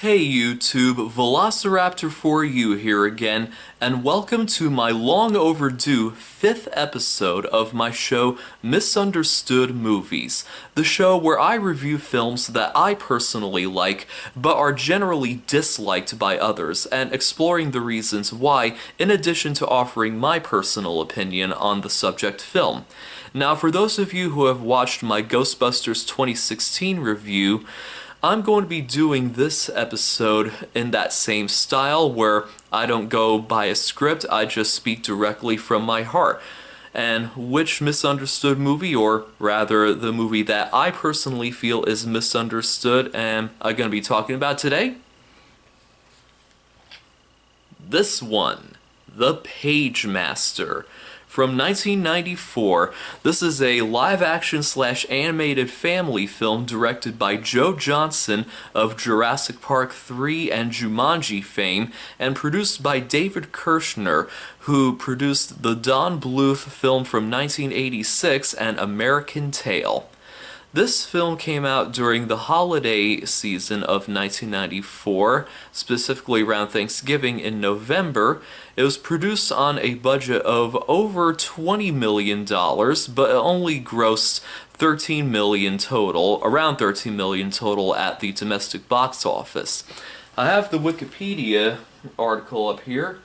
Hey YouTube, Velociraptor for you here again, and welcome to my long overdue 5th episode of my show Misunderstood Movies, the show where I review films that I personally like, but are generally disliked by others, and exploring the reasons why, in addition to offering my personal opinion on the subject film. Now, for those of you who have watched my Ghostbusters 2016 review, I'm going to be doing this episode in that same style where I don't go by a script, I just speak directly from my heart. And which misunderstood movie, or rather the movie that I personally feel is misunderstood, am I going to be talking about today? This one, The Pagemaster. From 1994, this is a live-action/animated family film directed by Joe Johnston of Jurassic Park 3 and Jumanji fame, and produced by David Kirshner, who produced the Don Bluth film from 1986 and American Tail. This film came out during the holiday season of 1994, specifically around Thanksgiving in November. It was produced on a budget of over $20 million, but it only grossed $13 million total, around $13 million total at the domestic box office. I have the Wikipedia article up here,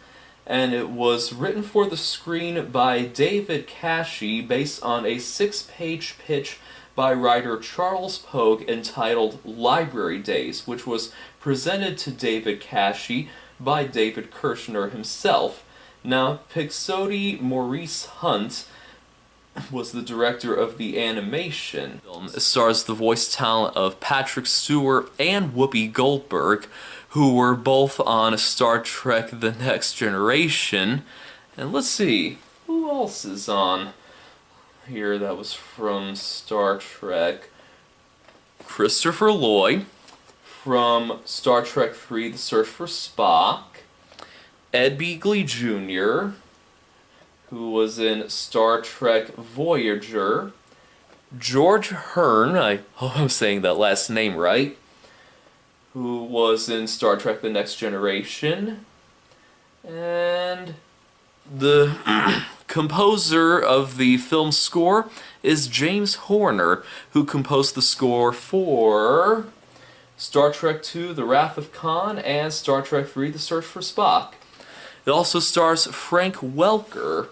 and it was written for the screen by David Cashy based on a 6-page pitch by writer Charles Pogue entitled Library Days, which was presented to David Cashy by David Kirshner himself. Now, Pixote Maurice Hunt was the director of the animation. It stars the voice talent of Patrick Stewart and Whoopi Goldberg, who were both on Star Trek The Next Generation. And let's see, who else is on here that was from Star Trek? Christopher Lloyd from Star Trek 3 The Search for Spock, Ed Begley Jr., who was in Star Trek Voyager, George Hearn, I hope I'm saying that last name right, who was in Star Trek The Next Generation, and the composer of the film score is James Horner, who composed the score for Star Trek II The Wrath of Khan and Star Trek 3 The Search for Spock. It also stars Frank Welker,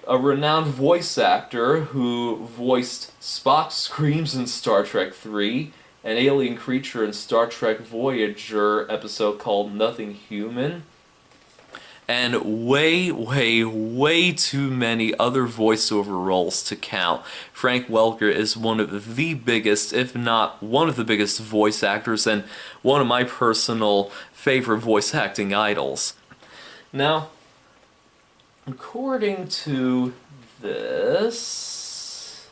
a renowned voice actor who voiced Spock's screams in Star Trek 3, an alien creature in Star Trek Voyager episode called Nothing Human, and way too many other voiceover roles to count. Frank Welker is one of the biggest, if not one of the biggest voice actors, and one of my personal favorite voice acting idols. Now, according to this,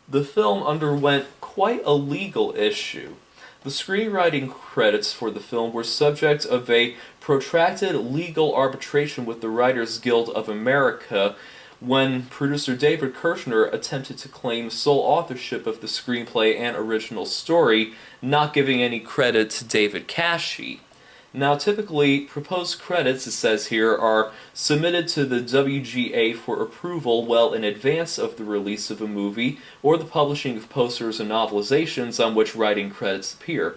the film underwent quite a legal issue. The screenwriting credits for the film were subject of a protracted legal arbitration with the Writers Guild of America when producer David Kirshner attempted to claim sole authorship of the screenplay and original story, not giving any credit to David Cashy. Now, typically, proposed credits, it says here, are submitted to the WGA for approval well in advance of the release of a movie or the publishing of posters and novelizations on which writing credits appear.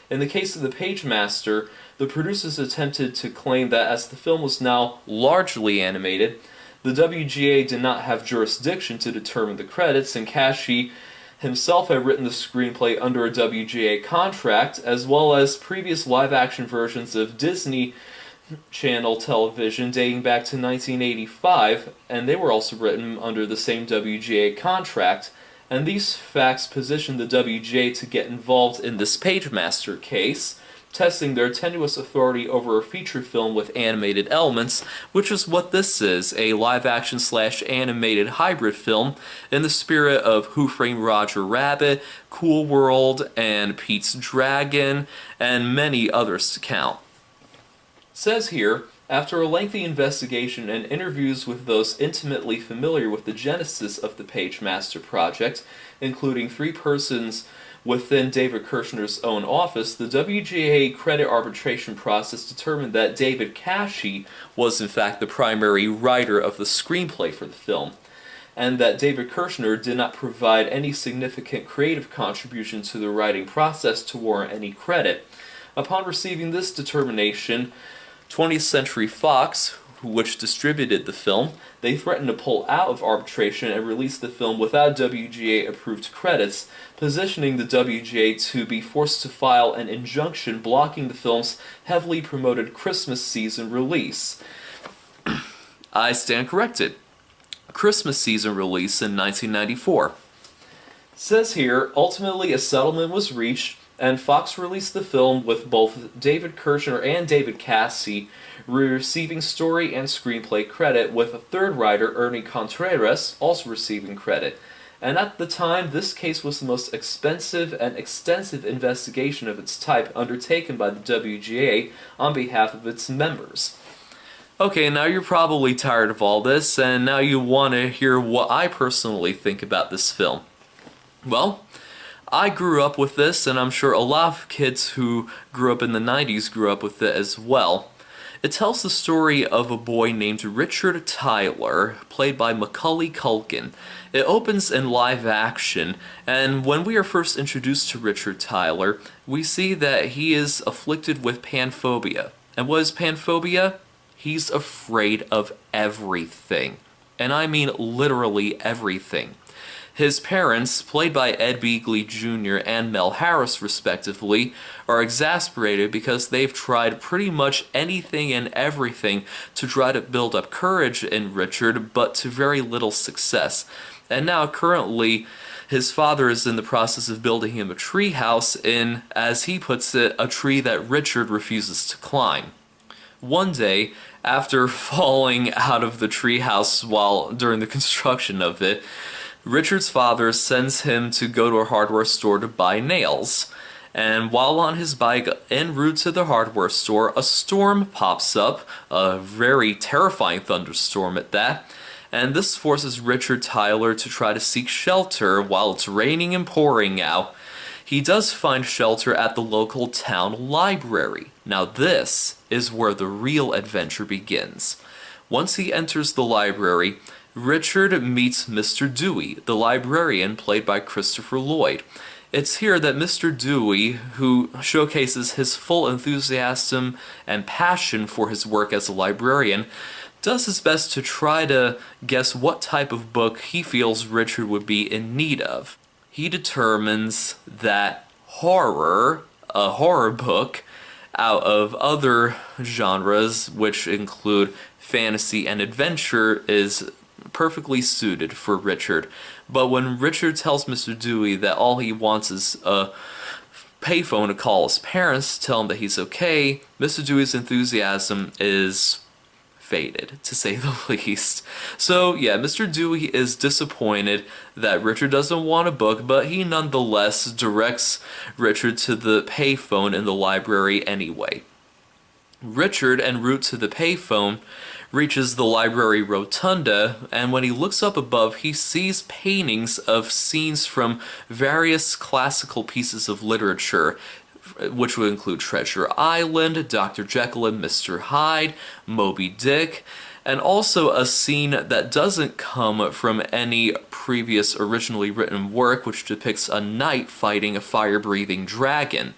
In the case of The Pagemaster, the producers attempted to claim that as the film was now largely animated, the WGA did not have jurisdiction to determine the credits, and Cashy himself had written the screenplay under a WGA contract, as well as previous live-action versions of Disney Channel television dating back to 1985, and they were also written under the same WGA contract. And these facts positioned the WGA to get involved in this Pagemaster case, testing their tenuous authority over a feature film with animated elements, which is what this is, a live-action/animated hybrid film in the spirit of Who Framed Roger Rabbit, Cool World, and Pete's Dragon, and many others to count. It says here, after a lengthy investigation and interviews with those intimately familiar with the genesis of the Pagemaster project, including 3 persons within David Kirshner's own office, the WGA credit arbitration process determined that David Cashy was in fact the primary writer of the screenplay for the film, and that David Kirshner did not provide any significant creative contribution to the writing process to warrant any credit. Upon receiving this determination, 20th Century Fox, which distributed the film, they threatened to pull out of arbitration and release the film without WGA-approved credits, positioning the WGA to be forced to file an injunction blocking the film's heavily promoted Christmas season release. I stand corrected. Christmas season release in 1994. Says here, ultimately a settlement was reached, and Fox released the film with both David Kirshner and David Casey receiving story and screenplay credit, with a third writer, Ernie Contreras, also receiving credit. And at the time, this case was the most expensive and extensive investigation of its type undertaken by the WGA on behalf of its members. Okay, now you're probably tired of all this, and now you want to hear what I personally think about this film. Well, I grew up with this, and I'm sure a lot of kids who grew up in the 90s grew up with it as well. It tells the story of a boy named Richard Tyler, played by Macaulay Culkin. It opens in live action, and when we are first introduced to Richard Tyler, we see that he is afflicted with panphobia. And what is panphobia? He's afraid of everything. And I mean literally everything. His parents, played by Ed Begley Jr. and Mel Harris respectively, are exasperated because they've tried pretty much anything and everything to try to build up courage in Richard, but to very little success. And now currently, his father is in the process of building him a tree house in, as he puts it, a tree that Richard refuses to climb. One day, after falling out of the treehouse during the construction of it, Richard's father sends him to go to a hardware store to buy nails. And while on his bike en route to the hardware store, a storm pops up, a very terrifying thunderstorm at that, and this forces Richard Tyler to try to seek shelter while it's raining and pouring out. He does find shelter at the local town library. Now this is where the real adventure begins. Once he enters the library, Richard meets Mr. Dewey, the librarian played by Christopher Lloyd. It's here that Mr. Dewey, who showcases his full enthusiasm and passion for his work as a librarian, does his best to try to guess what type of book he feels Richard would be in need of. He determines that horror, a horror book, out of other genres, which include fantasy and adventure, is perfectly suited for Richard. But when Richard tells Mr. Dewey that all he wants is a payphone to call his parents, tell him that he's okay, Mr. Dewey's enthusiasm is faded, to say the least. So yeah, Mr. Dewey is disappointed that Richard doesn't want a book, but he nonetheless directs Richard to the payphone in the library anyway. Richard, en route to the payphone, reaches the library rotunda, and when he looks up above, he sees paintings of scenes from various classical pieces of literature, which would include Treasure Island, Dr. Jekyll and Mr. Hyde, Moby Dick, and also a scene that doesn't come from any previous originally written work, which depicts a knight fighting a fire-breathing dragon.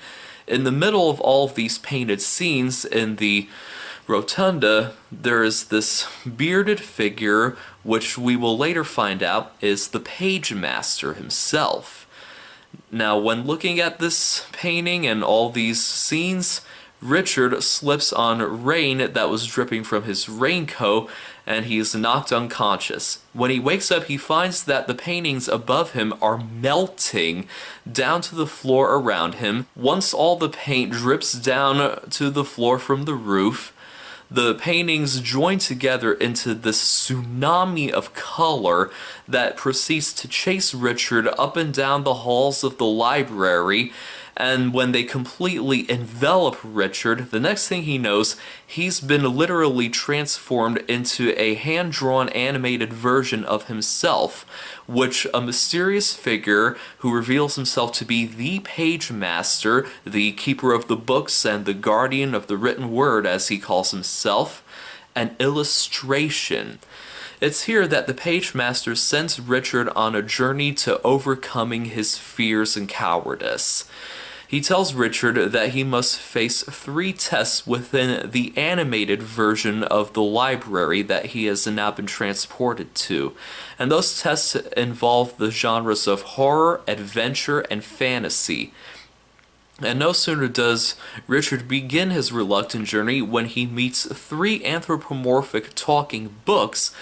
In the middle of all of these painted scenes in the rotunda, there is this bearded figure, which we will later find out is the Pagemaster himself. Now, when looking at this painting and all these scenes, Richard slips on rain that was dripping from his raincoat, and he is knocked unconscious. When he wakes up, he finds that the paintings above him are melting down to the floor around him. Once all the paint drips down to the floor from the roof, the paintings join together into this tsunami of color that proceeds to chase Richard up and down the halls of the library, And when they completely envelop Richard, the next thing he knows, he's been literally transformed into a hand-drawn animated version of himself, which a mysterious figure who reveals himself to be the Pagemaster, the keeper of the books and the guardian of the written word as he calls himself, an illustration. It's here that the Pagemaster sends Richard on a journey to overcoming his fears and cowardice. He tells Richard that he must face 3 tests within the animated version of the library that he has now been transported to. And those tests involve the genres of horror, adventure, and fantasy. And no sooner does Richard begin his reluctant journey when he meets 3 anthropomorphic talking books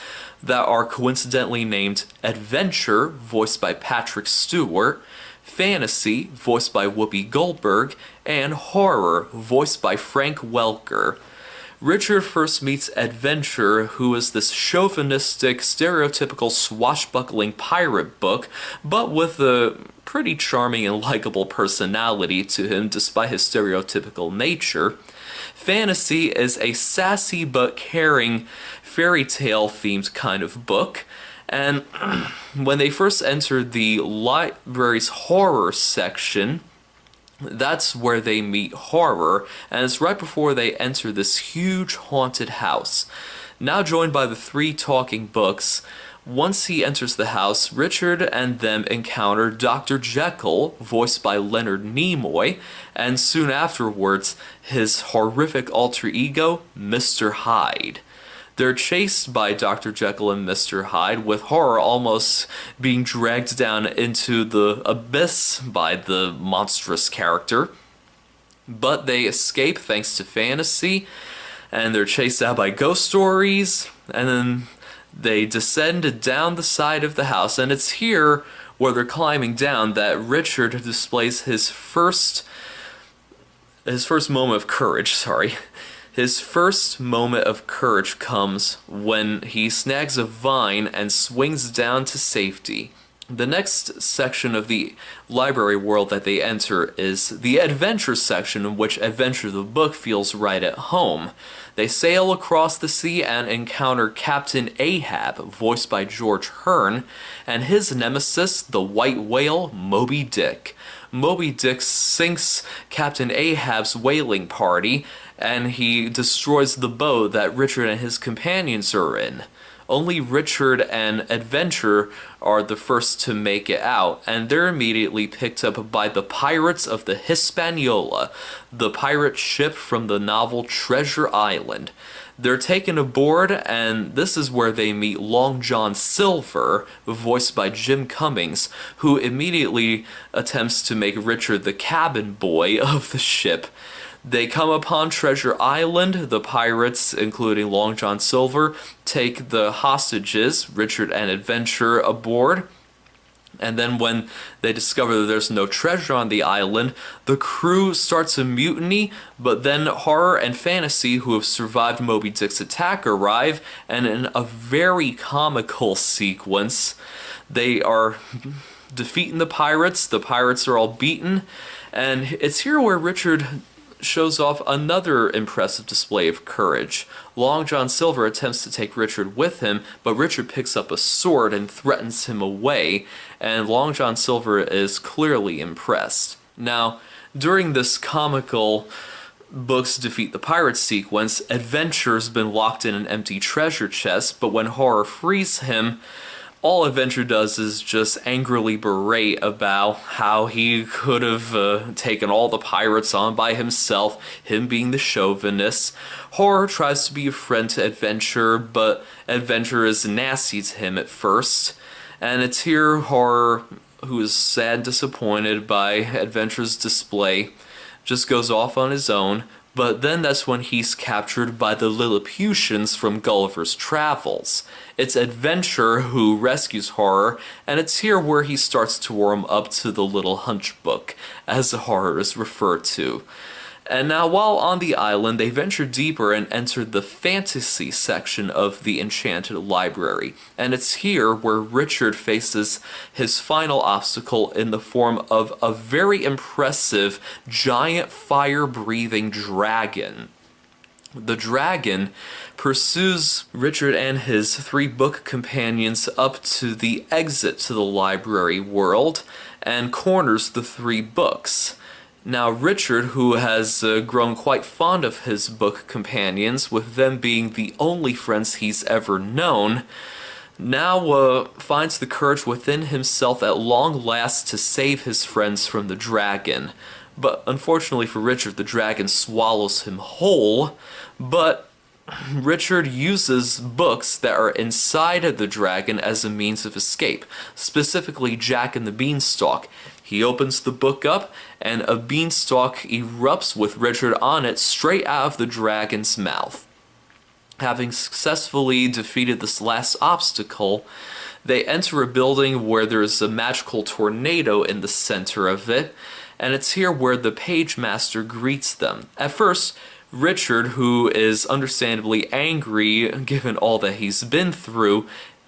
that are coincidentally named Adventure, voiced by Patrick Stewart, Fantasy, voiced by Whoopi Goldberg, and Horror, voiced by Frank Welker. Richard first meets Adventure, who is this chauvinistic, stereotypical swashbuckling pirate book, but with a pretty charming and likable personality to him despite his stereotypical nature. Fantasy is a sassy but caring fairy tale themed kind of book, and when they first enter the library's horror section, that's where they meet Horror, and it's right before they enter this huge haunted house. Now joined by the 3 talking books, once he enters the house, Richard and them encounter Dr. Jekyll, voiced by Leonard Nimoy, and soon afterwards, his horrific alter ego, Mr. Hyde. They're chased by Dr. Jekyll and Mr. Hyde, with Horror almost being dragged down into the abyss by the monstrous character. But they escape thanks to Fantasy, and they're chased out by ghost stories, and then they descend down the side of the house, and it's here where they're climbing down that Richard displays his first moment of courage, His first moment of courage comes when he snags a vine and swings down to safety. The next section of the library world that they enter is the adventure section, in which Adventure the book feels right at home. They sail across the sea and encounter Captain Ahab, voiced by George Hearn, and his nemesis, the white whale, Moby Dick. Moby Dick sinks Captain Ahab's whaling party, and he destroys the boat that Richard and his companions are in. Only Richard and Adventure are the first to make it out, and they're immediately picked up by the pirates of the Hispaniola, the pirate ship from the novel Treasure Island. They're taken aboard, and this is where they meet Long John Silver, voiced by Jim Cummings, who immediately attempts to make Richard the cabin boy of the ship. They come upon Treasure Island. The pirates, including Long John Silver, take the hostages, Richard and Adventure, aboard. And then when they discover that there's no treasure on the island, the crew starts a mutiny, but then Horror and Fantasy, who have survived Moby Dick's attack, arrive, and in a very comical sequence, they are defeating the pirates are all beaten, and it's here where Richard shows off another impressive display of courage. Long John Silver attempts to take Richard with him, but Richard picks up a sword and threatens him away, and Long John Silver is clearly impressed. Now, during this comical books defeat the pirates sequence, Adventure's been locked in an empty treasure chest, but when Horror frees him, all Adventure does is just angrily berate about how he could have taken all the pirates on by himself, him being the chauvinist. Horror tries to be a friend to Adventure, but Adventure is nasty to him at first. And it's here Horror, who is sad and disappointed by Adventure's display, just goes off on his own. But then that's when he's captured by the Lilliputians from Gulliver's Travels. It's Adventure who rescues Horror, and it's here where he starts to warm up to the little hunchback, as Horror is referred to. And now, while on the island, they ventured deeper and entered the fantasy section of the Enchanted Library. And it's here where Richard faces his final obstacle in the form of a very impressive, giant, fire-breathing dragon. The dragon pursues Richard and his 3 book companions up to the exit to the library world and corners the 3 books. Now, Richard, who has grown quite fond of his book companions, with them being the only friends he's ever known, now finds the courage within himself at long last to save his friends from the dragon. But unfortunately for Richard, the dragon swallows him whole, but Richard uses books that are inside of the dragon as a means of escape, specifically Jack and the Beanstalk. He opens the book up, and a beanstalk erupts with Richard on it straight out of the dragon's mouth. Having successfully defeated this last obstacle, they enter a building where there's a magical tornado in the center of it, and it's here where the Pagemaster greets them. At first, Richard, who is understandably angry given all that he's been through,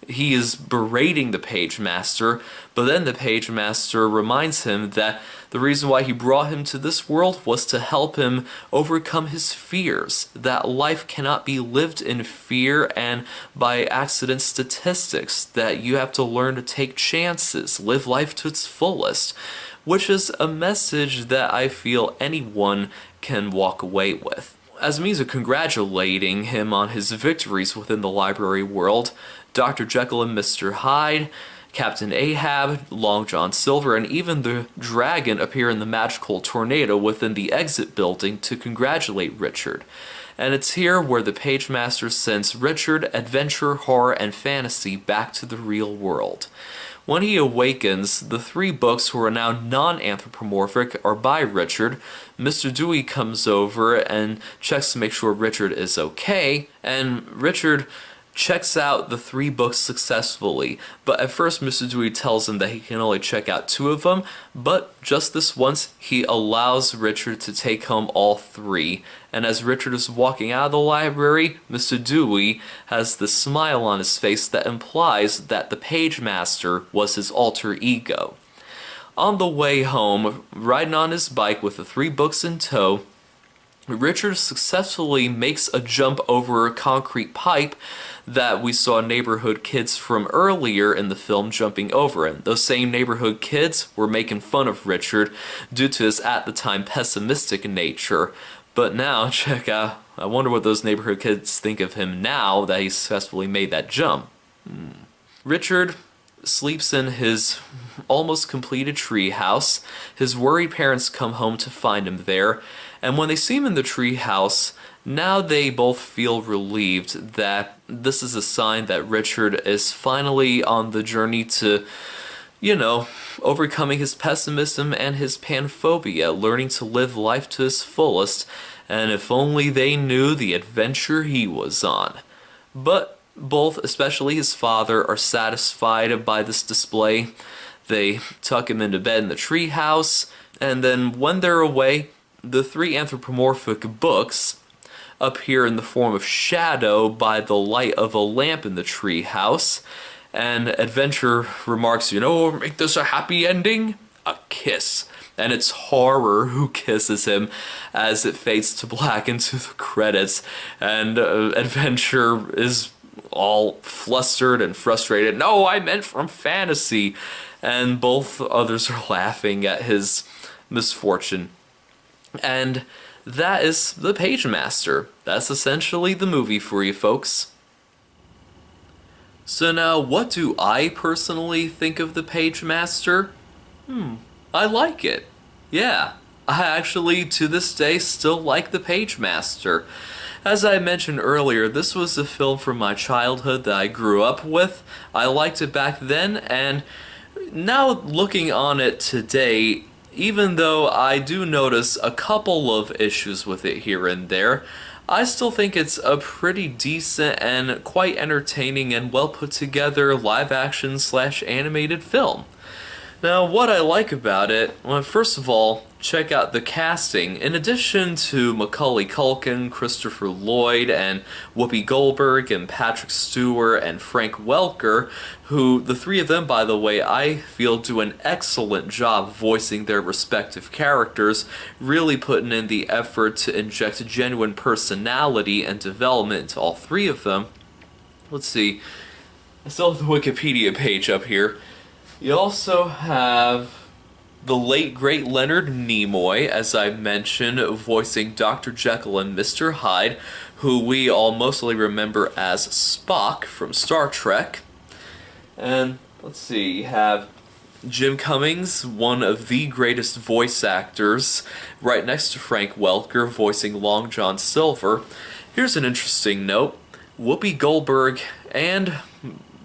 he is berating the Pagemaster, but then the Pagemaster reminds him that the reason why he brought him to this world was to help him overcome his fears, that life cannot be lived in fear and by accident statistics, that you have to learn to take chances, live life to its fullest, which is a message that I feel anyone can walk away with. As a means of congratulating him on his victories within the library world, Dr. Jekyll and Mr. Hyde, Captain Ahab, Long John Silver, and even the dragon appear in the magical tornado within the exit building to congratulate Richard. And it's here where the Pagemaster sends Richard, adventure, horror, and fantasy back to the real world. When he awakens, the 3 books, who are now non-anthropomorphic, are by Richard. Mr. Dewey comes over and checks to make sure Richard is okay, and Richard checks out the 3 books successfully, but at first Mr. Dewey tells him that he can only check out 2 of them, but just this once he allows Richard to take home all 3, and as Richard is walking out of the library, Mr. Dewey has this smile on his face that implies that the Pagemaster was his alter ego. On the way home, riding on his bike with the 3 books in tow, Richard successfully makes a jump over a concrete pipe that we saw neighborhood kids from earlier in the film jumping over, and those same neighborhood kids were making fun of Richard due to his at the time pessimistic nature. But now, check out, I wonder what those neighborhood kids think of him now that he successfully made that jump. Richard sleeps in his almost completed tree house. His worried parents come home to find him there, and when they see him in the tree house, now they both feel relieved that this is a sign that Richard is finally on the journey to, overcoming his pessimism and his panphobia, learning to live life to his fullest, and if only they knew the adventure he was on. But both, especially his father, are satisfied by this display. They tuck him into bed in the treehouse, and then when they're away, the 3 anthropomorphic books appear in the form of shadow by the light of a lamp in the treehouse, and Adventure remarks, make this a happy ending? A kiss. And it's Horror who kisses him as it fades to black into the credits, and Adventure is all flustered and frustrated. No, I meant from fantasy. And both others are laughing at his misfortune. And that is the Pagemaster. That's essentially the movie for you folks. So now, what do I personally think of the Pagemaster? I like it. Yeah, I actually, to this day, still like the Pagemaster. As I mentioned earlier, this was a film from my childhood that I grew up with. I liked it back then, and now looking on it today, even though I do notice a couple of issues with it here and there, I still think it's a pretty decent and quite entertaining and well put together live action / animated film. Now, what I like about it, well, first of all, check out the casting. In addition to Macaulay Culkin, Christopher Lloyd, and Whoopi Goldberg, and Patrick Stewart, and Frank Welker, who, the three of them, by the way, I feel do an excellent job voicing their respective characters, really putting in the effort to inject genuine personality and development into all three of them. Let's see, I still have the Wikipedia page up here. You also have the late great Leonard Nimoy, as I mentioned, voicing Dr. Jekyll and Mr. Hyde, who we all mostly remember as Spock from Star Trek. And let's see, you have Jim Cummings, one of the greatest voice actors, right next to Frank Welker, voicing Long John Silver. Here's an interesting note. Whoopi Goldberg and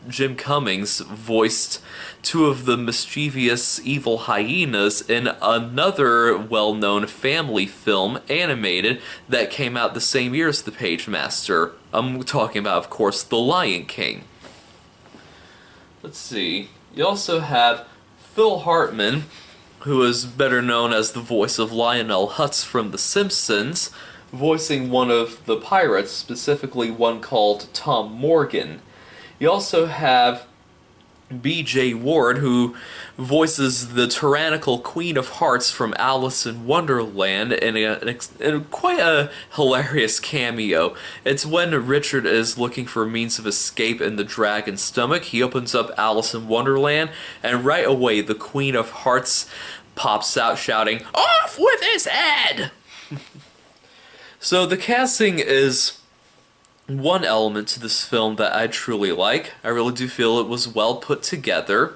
Jim Cummings voiced two of the mischievous evil hyenas in another well-known family film, animated, that came out the same year as The Pagemaster. I'm talking about, of course, The Lion King. Let's see. You also have Phil Hartman, who is better known as the voice of Lionel Hutz from The Simpsons, voicing one of the pirates, specifically one called Tom Morgan. You also have B.J. Ward, who voices the tyrannical Queen of Hearts from Alice in Wonderland in quite a hilarious cameo. It's when Richard is looking for a means of escape in the dragon's stomach. He opens up Alice in Wonderland, and right away the Queen of Hearts pops out shouting, "Off with his head!" So the casting is one element to this film that I truly like. I really do feel it was well put together.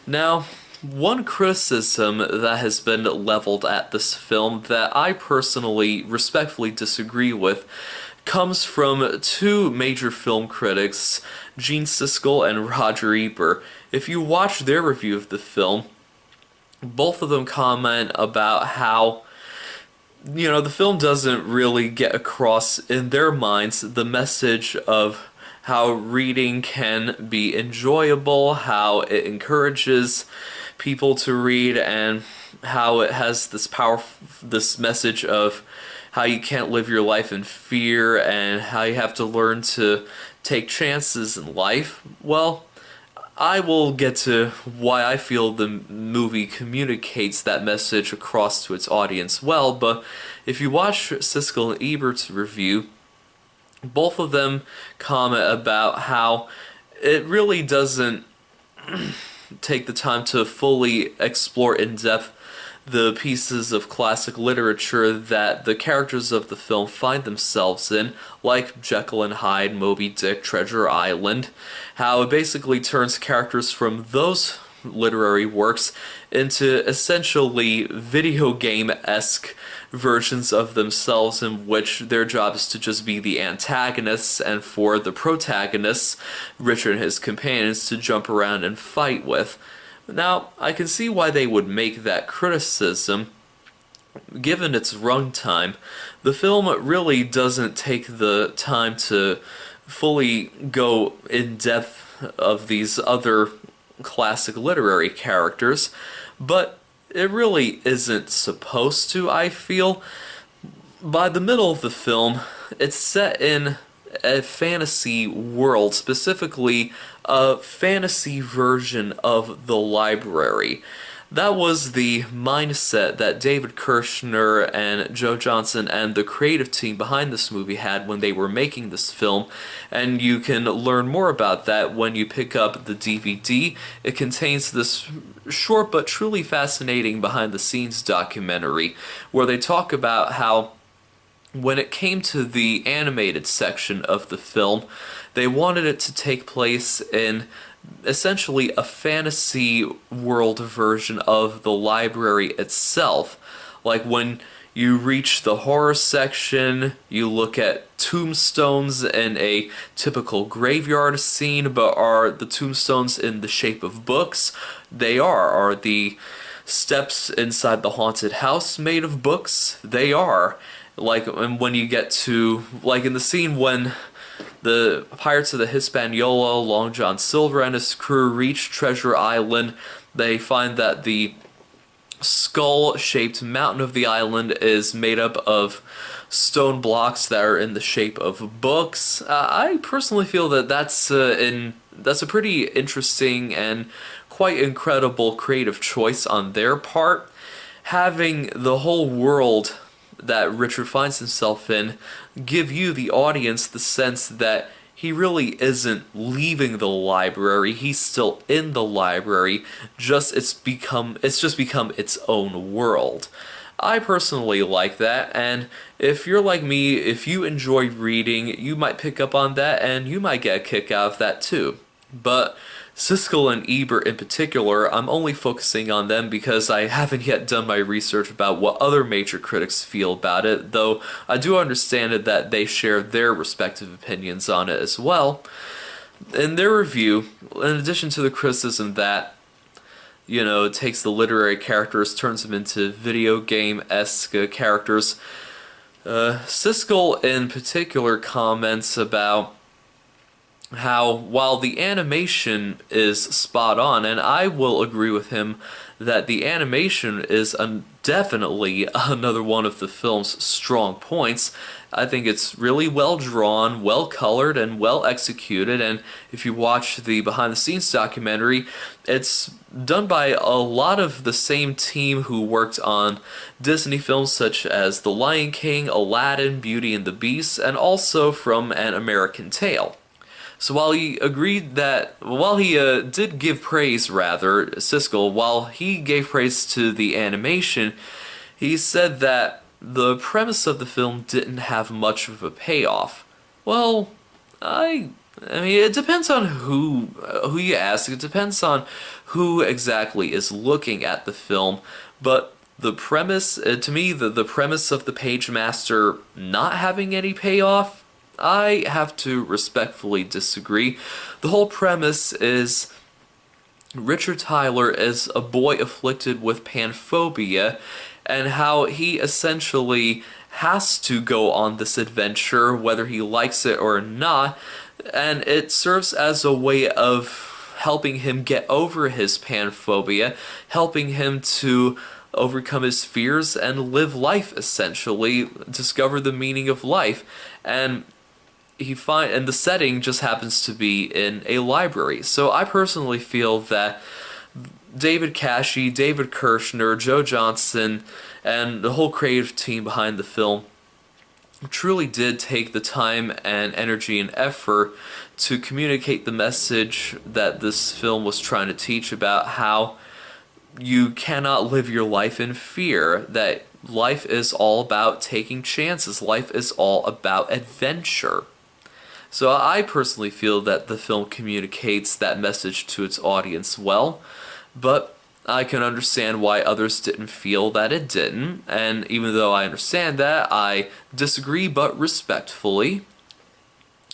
Now, one criticism that has been leveled at this film that I personally respectfully disagree with comes from two major film critics, Gene Siskel and Roger Ebert. If you watch their review of the film, both of them comment about how the film doesn't really get across, in their minds, the message of how reading can be enjoyable, how it encourages people to read, and how it has this message of how you can't live your life in fear and how you have to learn to take chances in life. Well, I will get to why I feel the movie communicates that message across to its audience well, but if you watch Siskel and Ebert's review, both of them comment about how it really doesn't take the time to fully explore in depth the pieces of classic literature that the characters of the film find themselves in, like Jekyll and Hyde, Moby Dick, Treasure Island, how it basically turns characters from those literary works into essentially video game-esque versions of themselves, in which their job is to just be the antagonists, and for the protagonists, Richard and his companions, to jump around and fight with. Now, I can see why they would make that criticism. Given its runtime, the film really doesn't take the time to fully go in depth of these other classic literary characters, but it really isn't supposed to, I feel. By the middle of the film, it's set in a fantasy world, specifically a fantasy version of the library. That was the mindset that David Kirshner and Joe Johnston and the creative team behind this movie had when they were making this film, and you can learn more about that when you pick up the DVD. It contains this short but truly fascinating behind-the-scenes documentary where they talk about how when it came to the animated section of the film, they wanted it to take place in essentially a fantasy world version of the library itself. Like when you reach the horror section, you look at tombstones in a typical graveyard scene, but are the tombstones in the shape of books? They are. Are the steps inside the haunted house made of books? They are. Like, and when you get to, like in the scene when the Pirates of the Hispaniola, Long John Silver and his crew reach Treasure Island. They find that the skull-shaped mountain of the island is made up of stone blocks that are in the shape of books. I personally feel that that's a pretty interesting and quite incredible creative choice on their part. Having the whole world that Richard finds himself in give you, the audience, the sense that he really isn't leaving the library. He's still in the library. It's just become its own world. I personally like that, and if you're like me, if you enjoy reading, you might pick up on that, and you might get a kick out of that too. But Siskel and Ebert in particular, I'm only focusing on them because I haven't yet done my research about what other major critics feel about it, though I do understand it that they share their respective opinions on it as well. In their review, in addition to the criticism that, it takes the literary characters, turns them into video game-esque characters, Siskel in particular comments about how, while the animation is spot on, and I will agree with him that the animation is definitely another one of the film's strong points. I think it's really well drawn, well colored, and well executed, and if you watch the behind-the-scenes documentary, it's done by a lot of the same team who worked on Disney films such as The Lion King, Aladdin, Beauty and the Beast, and also from An American Tail. So while he did give praise, Siskel, while he gave praise to the animation, he said that the premise of the film didn't have much of a payoff. Well, I mean, it depends on who you ask. It depends on who exactly is looking at the film. But the premise, to me, the premise of the Pagemaster not having any payoff, I have to respectfully disagree. The whole premise is Richard Tyler is a boy afflicted with panphobia, and how he essentially has to go on this adventure whether he likes it or not, and it serves as a way of helping him get over his panphobia, helping him to overcome his fears and live life, essentially, discover the meaning of life. And the setting just happens to be in a library. So I personally feel that David Kashey, David Kirshner, Joe Johnston, and the whole creative team behind the film truly did take the time and energy and effort to communicate the message that this film was trying to teach about how you cannot live your life in fear, that life is all about taking chances, life is all about adventure. So I personally feel that the film communicates that message to its audience well, but I can understand why others didn't feel that it didn't, and even though I understand that, I disagree, but respectfully.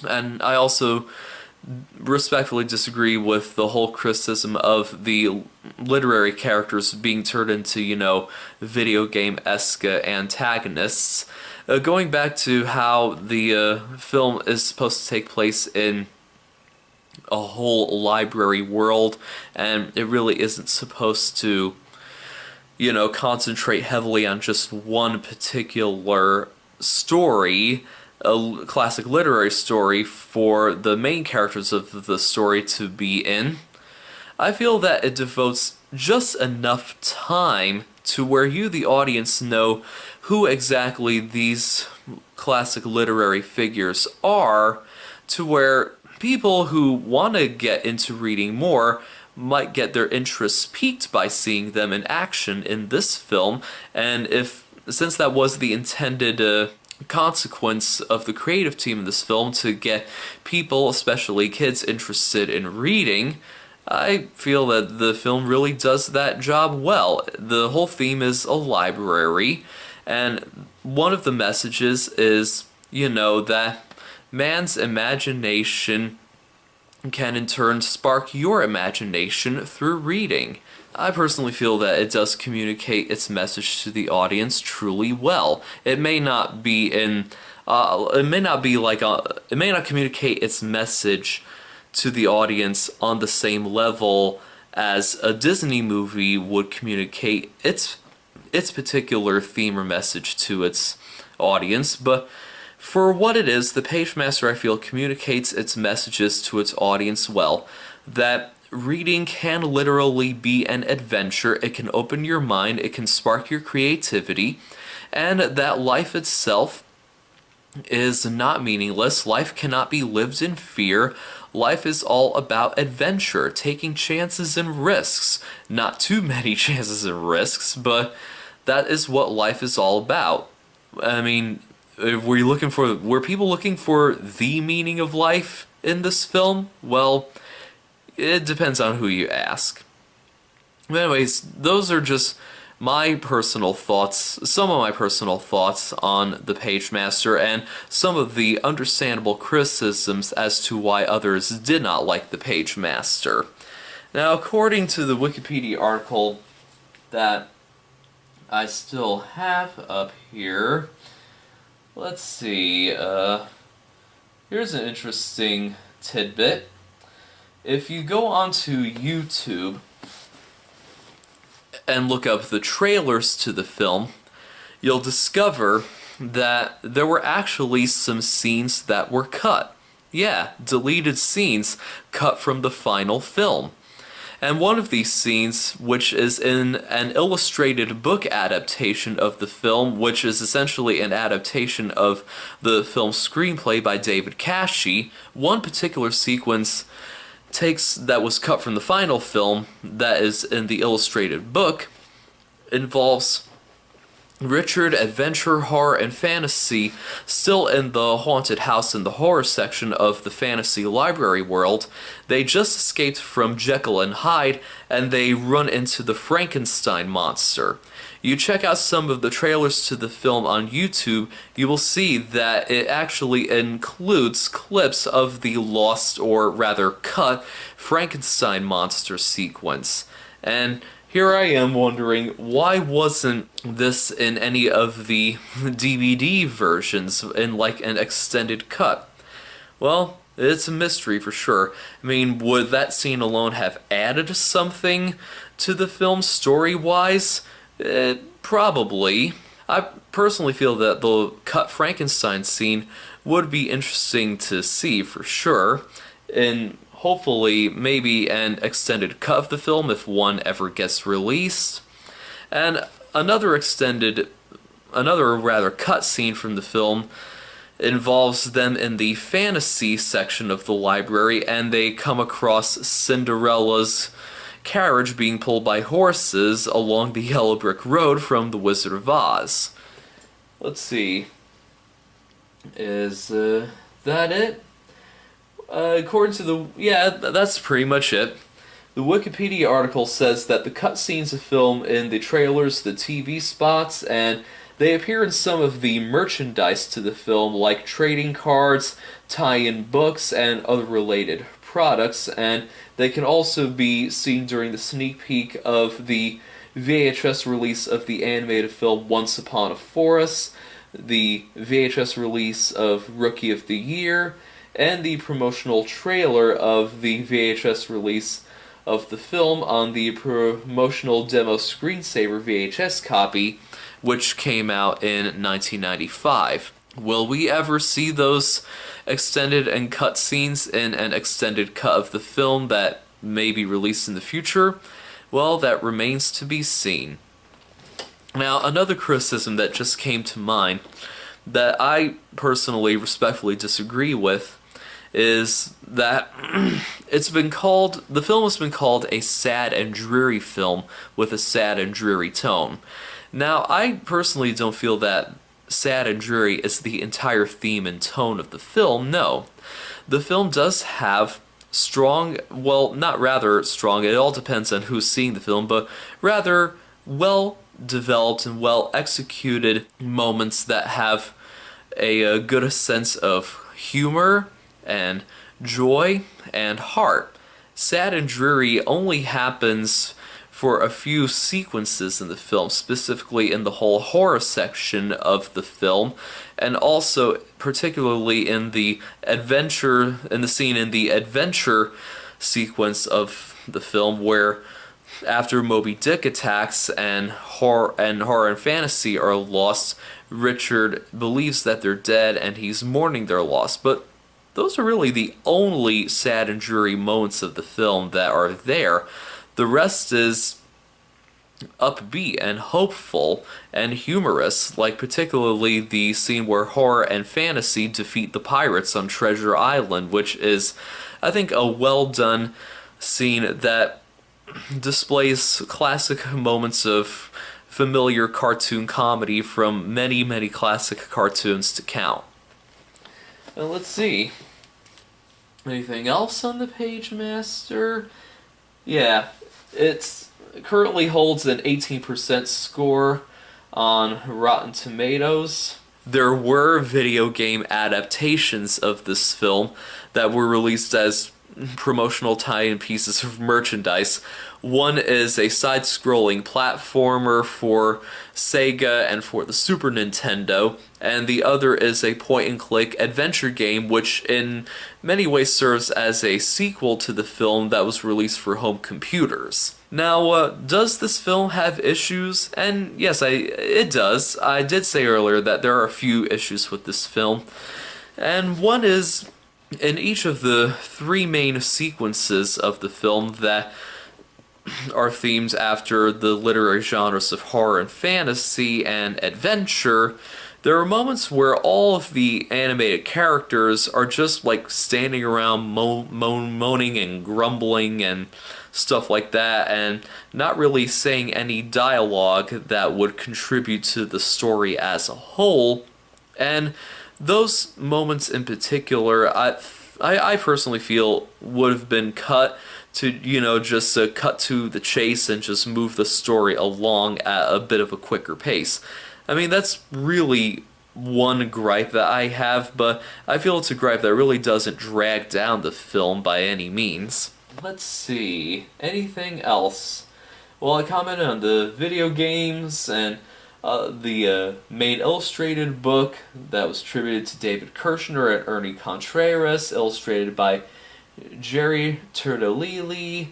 And I also respectfully disagree with the whole criticism of the literary characters being turned into, video game-esque antagonists. Going back to how the film is supposed to take place in a whole library world, and it really isn't supposed to, concentrate heavily on just one particular story, a classic literary story for the main characters of the story to be in. I feel that it devotes just enough time to where you, the audience, know who exactly these classic literary figures are, to where people who want to get into reading more might get their interests piqued by seeing them in action in this film, and since that was the intended consequence of the creative team of this film, to get people, especially kids, interested in reading, I feel that the film really does that job well. The whole theme is a library, and one of the messages is, that man's imagination can in turn spark your imagination through reading. I personally feel that it does communicate its message to the audience truly well. It may not be in it may not be like it may not communicate its message to the audience on the same level as a Disney movie would communicate its particular theme or message to its audience, but for what it is, the Pagemaster, I feel, communicates its messages to its audience well. That reading can literally be an adventure, it can open your mind, it can spark your creativity, and that life itself is not meaningless. Life cannot be lived in fear. Life is all about adventure, taking chances and risks. Not too many chances and risks, but that is what life is all about. I mean, were people looking for the meaning of life in this film? Well, it depends on who you ask. But anyways, those are just my personal thoughts, some of my personal thoughts on the Pagemaster, and some of the understandable criticisms as to why others did not like the Pagemaster. Now, according to the Wikipedia article that I still have up here, let's see, here's an interesting tidbit. If you go onto YouTube and look up the trailers to the film, you'll discover that there were actually some scenes that were cut. Yeah, deleted scenes cut from the final film. And one of these scenes, which is in an illustrated book adaptation of the film, which is essentially an adaptation of the film's screenplay by David Kashey, one particular sequence that was cut from the final film that is in the illustrated book involves Richard, adventure, horror, and fantasy, still in the haunted house in the horror section of the fantasy library world. They just escaped from Jekyll and Hyde, and they run into the Frankenstein monster. You check out some of the trailers to the film on YouTube, you will see that it actually includes clips of the lost, or rather cut, Frankenstein monster sequence. And here I am wondering, why wasn't this in any of the DVD versions in like an extended cut? Well, it's a mystery for sure. I mean, would that scene alone have added something to the film story-wise? Probably. I personally feel that the cut Frankenstein scene would be interesting to see for sure, and hopefully maybe an extended cut of the film if one ever gets released. And another rather cut scene from the film involves them in the fantasy section of the library, and they come across Cinderella's carriage being pulled by horses along the yellow brick road from The Wizard of Oz. Let's see. Is that it? According to the... yeah, that's pretty much it. The Wikipedia article says that the cutscenes of film in the trailers, the TV spots, and they appear in some of the merchandise to the film, like trading cards, tie-in books, and other related products, and they can also be seen during the sneak peek of the VHS release of the animated film Once Upon a Forest, the VHS release of Rookie of the Year, and the promotional trailer of the VHS release of the film on the promotional demo screensaver VHS copy, which came out in 1995. Will we ever see those extended and cut scenes in an extended cut of the film that may be released in the future? Well, that remains to be seen. Now, another criticism that just came to mind that I personally respectfully disagree with is that the film has been called a sad and dreary film with a sad and dreary tone. Now, I personally don't feel that sad and dreary is the entire theme and tone of the film, no. The film does have strong, well, not rather strong, it all depends on who's seeing the film, but rather well-developed and well-executed moments that have a good sense of humor and joy and heart. Sad and dreary only happens for a few sequences in the film, specifically in the whole horror section of the film, and also particularly in the scene in the adventure sequence of the film where after Moby Dick attacks and horror and fantasy are lost, Richard believes that they're dead and he's mourning their loss. But those are really the only sad and dreary moments of the film that are there. The rest is upbeat and hopeful and humorous, like particularly the scene where horror and fantasy defeat the pirates on Treasure Island, which is, I think, a well done scene that displays classic moments of familiar cartoon comedy from many, many classic cartoons to count. Well, let's see. Anything else on the Pagemaster? Yeah, it currently holds an 18% score on Rotten Tomatoes. There were video game adaptations of this film that were released as promotional tie-in pieces of merchandise. One is a side-scrolling platformer for Sega and for the Super Nintendo, and the other is a point-and-click adventure game which in many ways serves as a sequel to the film that was released for home computers. Now, does this film have issues? And yes, it does. I did say earlier that there are a few issues with this film, and one is in each of the three main sequences of the film that are themed after the literary genres of horror and fantasy and adventure, there are moments where all of the animated characters are just like standing around moaning and grumbling and stuff like that, and not really saying any dialogue that would contribute to the story as a whole. And those moments in particular, I personally feel would have been cut to, just cut to the chase and just move the story along at a bit of a quicker pace. I mean, that's really one gripe that I have, but I feel it's a gripe that really doesn't drag down the film by any means. Let's see, anything else? Well, I commented on the video games and the main illustrated book that was attributed to David Kirshner and Ernie Contreras, illustrated by Jerry Turtolili.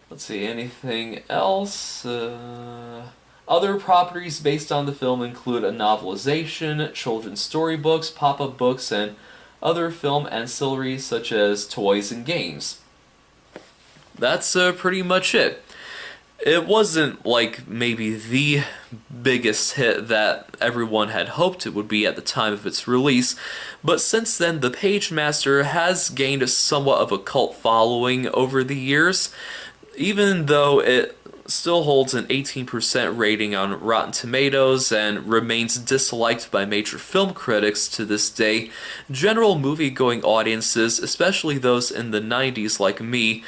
Let's see, anything else? Other properties based on the film include a novelization, children's storybooks, pop-up books, and other film ancillaries such as toys and games. That's pretty much it. It wasn't like maybe the biggest hit that everyone had hoped it would be at the time of its release, but since then the Pagemaster has gained somewhat of a cult following over the years, even though it still holds an 18% rating on Rotten Tomatoes and remains disliked by major film critics to this day. General movie-going audiences, especially those in the 90s like me,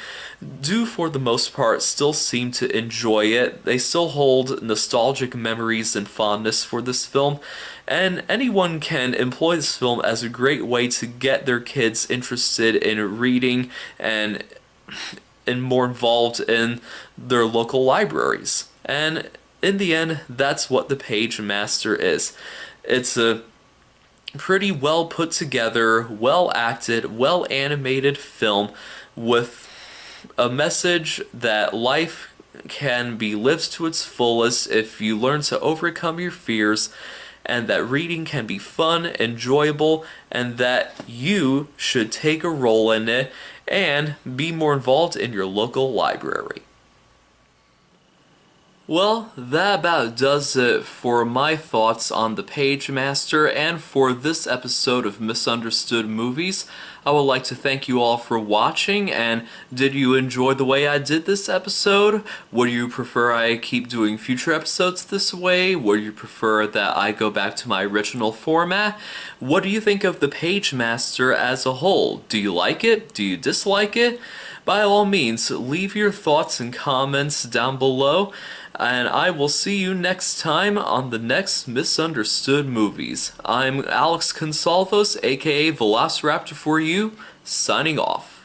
do for the most part still seem to enjoy it. They still hold nostalgic memories and fondness for this film, and anyone can employ this film as a great way to get their kids interested in reading and more involved in their local libraries. And in the end, that's what the Pagemaster is. It's a pretty well put together, well acted, well animated film with a message that life can be lived to its fullest if you learn to overcome your fears, and that reading can be fun, enjoyable, and that you should take a role in it and be more involved in your local library. Well, that about does it for my thoughts on the Pagemaster and for this episode of Misunderstood Movies. I would like to thank you all for watching, and did you enjoy the way I did this episode? Would you prefer I keep doing future episodes this way? Would you prefer that I go back to my original format? What do you think of the Pagemaster as a whole? Do you like it? Do you dislike it? By all means, leave your thoughts and comments down below, and I will see you next time on the next Misunderstood Movies. I'm Alex Consalvos, aka Velociraptor for you, signing off.